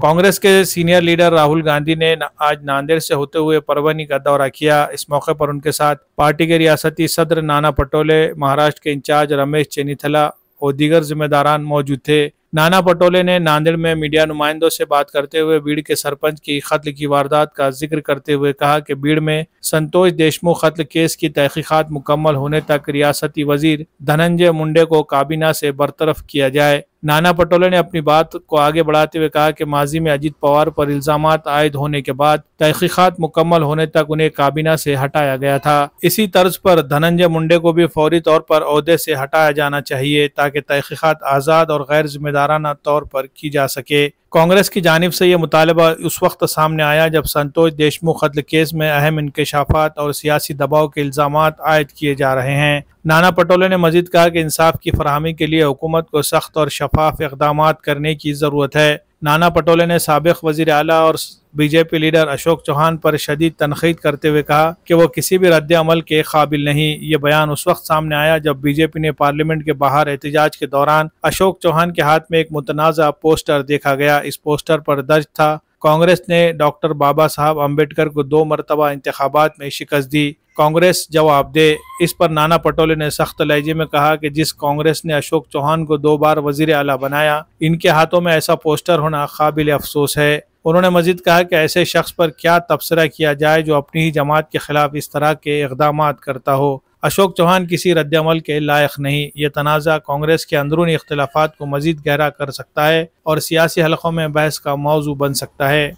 कांग्रेस के senior leader Rahul Gandhi ने आज नांदेड़ से होते हुए परभनी का दौरा किया। इस मौके पर उनके साथ पार्टी के रियासती सदर नाना पटोले, महाराष्ट्र के इंचार्ज रमेश चेन्नीथला और दीगर जिम्मेदारान मौजूद थे। नाना पटोले ने नांदेड़ में मीडिया नुमाइंदों से बात करते हुए बीड़ के सरपंच की कत्ल की वारदात का जिक्र करते हुए कहा कि बीड़ में संतोष देशमुख कत्ल केस की तहकीकात मुकम्मल होने तक रियासती वजीर धनंजय मुंडे को काबीना से बरतरफ किया जाए। नाना पटोले ने अपनी बात को आगे बढ़ाते हुए कहा कि माजी में अजित पवार पर इल्जामात आयद होने के बाद तहकीकात मुकम्मल होने तक उन्हें काबीना से हटाया गया था। इसी तर्ज पर धनंजय मुंडे को भी फौरी तौर पर ओहदे से हटाया जाना चाहिए ताकि तहकीकात आज़ाद और गैर जिम्मेदाराना तौर पर की जा सके। कांग्रेस की जानिब से यह मुतालबा उस वक्त सामने आया जब संतोष देशमुख कत्ल केस में अहम इंकशाफात और सियासी दबाव के इल्जामात आयद किए जा रहे हैं। नाना पटोले ने मजीद कहा कि इंसाफ की फराहमी के लिए हुकूमत को सख्त और शफाफ इक़दामात करने की ज़रूरत है। नाना पटोले ने साबिक़ वज़ीर आला और बीजेपी लीडर अशोक चौहान पर शदीद तनकीद करते हुए कहा कि वो किसी भी रद्द अमल के काबिल नहीं। ये बयान उस वक्त सामने आया जब बीजेपी ने पार्लियामेंट के बाहर एहतजाज के दौरान अशोक चौहान के हाथ में एक मुतनाज़ा पोस्टर देखा गया। इस पोस्टर पर दर्ज था, कांग्रेस ने डॉक्टर बाबा साहब अम्बेडकर को 2 मरतबा इंतखाबात में शिकस्त दी, कांग्रेस जवाब दे। इस पर नाना पटोले ने सख्त लहजे में कहा कि जिस कांग्रेस ने अशोक चौहान को 2 बार वजीर आला बनाया, इनके हाथों में ऐसा पोस्टर होना काबिल अफसोस है। उन्होंने मजीद कहा कि ऐसे शख्स पर क्या तबसरा किया जाए जो अपनी ही जमात के खिलाफ इस तरह के इक़दामात करता हो। अशोक चौहान किसी रद्द अमल के लायक नहीं। ये तनाज़ा कांग्रेस के अंदरूनी इख्तिलाफात को मजीद गहरा कर सकता है और सियासी हलकों में बहस का मौजू बन सकता है।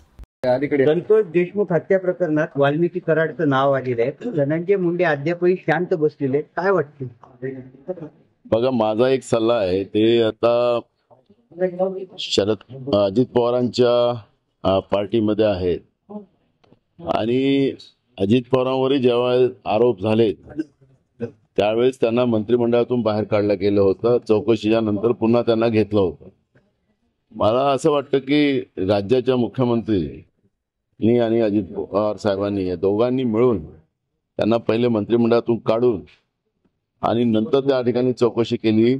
संतोष देशमुख हत्या प्रकरणात वाल्मिकी कराडचं नाव आलेलं आहे। धनंजय मुंडे अद्यापही शांत बसलेले, काय वाटते? बघा, माझा एक सल्ला आहे, ते आता अजित पवारांच्या पार्टीमध्ये आहेत आणि अजित पवारांवरही जेव्हा आरोप झाले त्यावेळेस त्यांना मंत्रिमंडळातून बाहेर काढलं गेलं होतं। चौकशीच्या नंतर पुन्हा त्यांना घेतलं होतं। मला असं वाटतं की राज्याच्या मुख्यमंत्रींनी आणि अजित पवार साहेबांनी या दोघांनी मिळून त्यांना पहिले मंत्रिमंडळातून काढून आणि नंतर त्या ठिकाणी चौकशी केली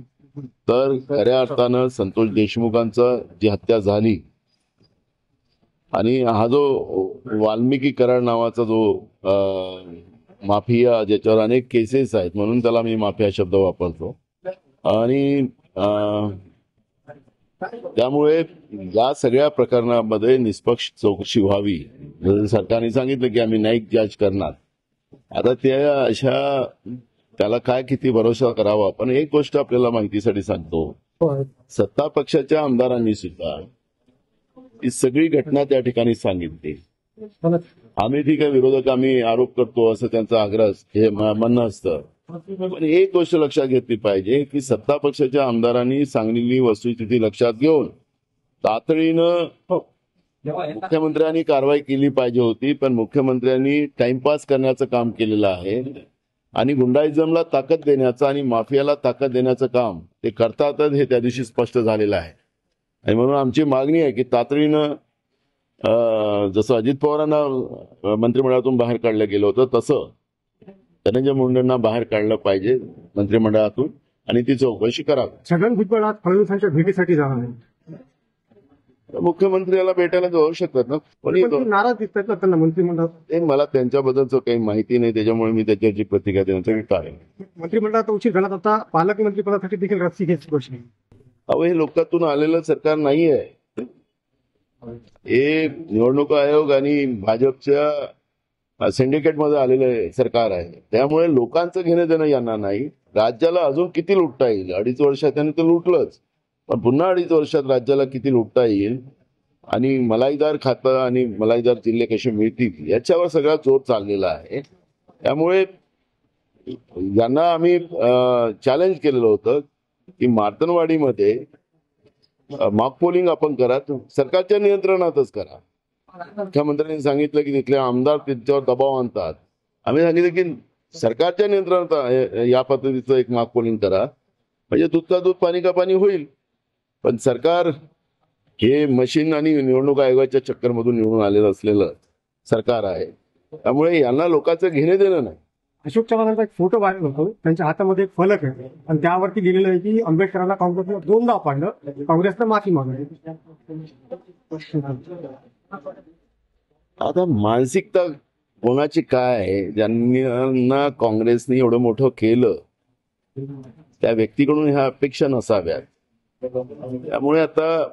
तर खऱ्या अर्थानं संतोष देशमुखांचं जी हत्या झाली आणि हा जो वाल्मिकी कराड नावाचा जो माफिया, ज्याच्यावर अनेक केसेस आहेत म्हणून त्याला मी माफिया शब्द वापरतो, आणि त्यामुळे या सगळ्या प्रकरणामध्ये निष्पक्ष चौकशी व्हावी। सरकारने सांगितलं की आम्ही न्यायिक जज करणार। आता त्या अशा त्याला काय किती भरोसा करावा, पण एक गोष्ट आपल्याला माहितीसाठी सांगतो, सत्ता पक्षाच्या आमदारांनी सुद्धा ही सगळी घटना त्या ठिकाणी सांगितली। आम्ही ठीक आहे, विरोधक आम्ही आरोप करतो असं त्यांचा आग्रह हे म्हणणं असतं, पण एक गोष्ट लक्षात घेतली पाहिजे की सत्ता पक्षाच्या आमदारांनी सांगलेली वस्तुस्थिती लक्षात घेऊन तातडीनं मुख्यमंत्र्यांनी कारवाई केली पाहिजे होती, पण मुख्यमंत्र्यांनी टाइमपास करण्याचं काम केलेलं आहे आणि गुंडाइझमला ताकद देण्याचं आणि माफियाला ताकद देण्याचं काम ते करतातच हे त्या दिवशी स्पष्ट झालेलं आहे। आणि म्हणून आमची मागणी आहे की तातडीनं जसं अजित पवारांना मंत्रिमंडळातून बाहेर काढलं गेलं होतं तसं धनंजय मुंडेंना बाहेर काढलं पाहिजे मंत्रिमंडळातून आणि ती चौकशी करावी। छगन भुजबळ आज फडणवीसांच्या भेटीसाठी जाणार आहे। मुख्यमंत्र्याला भेटायला जाऊ शकतात ना, पण नाराज दिसतात ना त्यांना मंत्रिमंडळात। मला त्यांच्याबद्दलचं काही माहिती नाही, त्याच्यामुळे मी त्याच्याची प्रतिक्रिया देण्याचं कारण मंत्रिमंडळात उशीर झाला, आता पालकमंत्री पदासाठी देखील रस्सी घ्यायची गोष्ट आहे। अहो, हे लोकातून आलेलं सरकार नाही आहे, हे निवडणूक आयोग आणि भाजपच्या सिंडिकेटमध्ये आलेलं सरकार आहे। त्यामुळे लोकांचं घेणं देणं यांना नाही। राज्याला अजून किती लुटता येईल, 2.5 वर्षात त्यांनी तर लुटलंच, पण पुन्हा 2.5 वर्षात राज्याला किती लुटता येईल आणि मलाईदार खातं आणि मलाईदार जिल्हे कसे मिळतील याच्यावर सगळा जोर चाललेला आहे। त्यामुळे यांना आम्ही चॅलेंज केलेलं होतं की मार्तनवाडीमध्ये मॉक पोलिंग आपण करा, सरकारच्या नियंत्रणातच करा। मुख्यमंत्र्यांनी सांगितलं की तिथले आमदार त्यांच्यावर दबाव आणतात, आम्ही सांगितलं की सरकारच्या नियंत्रणात या पद्धतीचं एक मॉक पोलिंग करा, म्हणजे दूधचा दूध पाणी का पाणी होईल। पण सरकार हे मशीन आणि निवडणूक आयोगाच्या चक्करमधून निवडून आलेलं असलेलं सरकार आहे, त्यामुळे यांना लोकांचं घेणे देणं नाही। अशोक चव्हाणांचा एक फोटो व्हायरल होतो. त्यांच्या हातामध्ये एक फलक आहे आणि त्यावरती लिहिलेलं आहे की आंबेडकरांना काँग्रेसनं 2दा पाडलं, काँग्रेसनं माफी मागली. आता मानसिकता कोणाची काय आहे, ज्यांना काँग्रेसने एवढं मोठं केलं त्या व्यक्तीकडून ह्या अपेक्षा नसाव्यात. त्यामुळे आता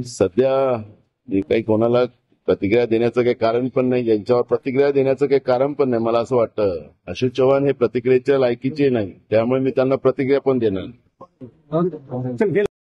सध्या जे काही कोणाला प्रतिक्रिया देण्याचं काही कारण पण नाही, ज्यांच्यावर प्रतिक्रिया देण्याचं काही कारण पण नाही. मला असं वाटतं अशोक चव्हाण हे प्रतिक्रियेच्या लायकीचे नाही, त्यामुळे मी त्यांना प्रतिक्रिया पण देणार नाही. चल,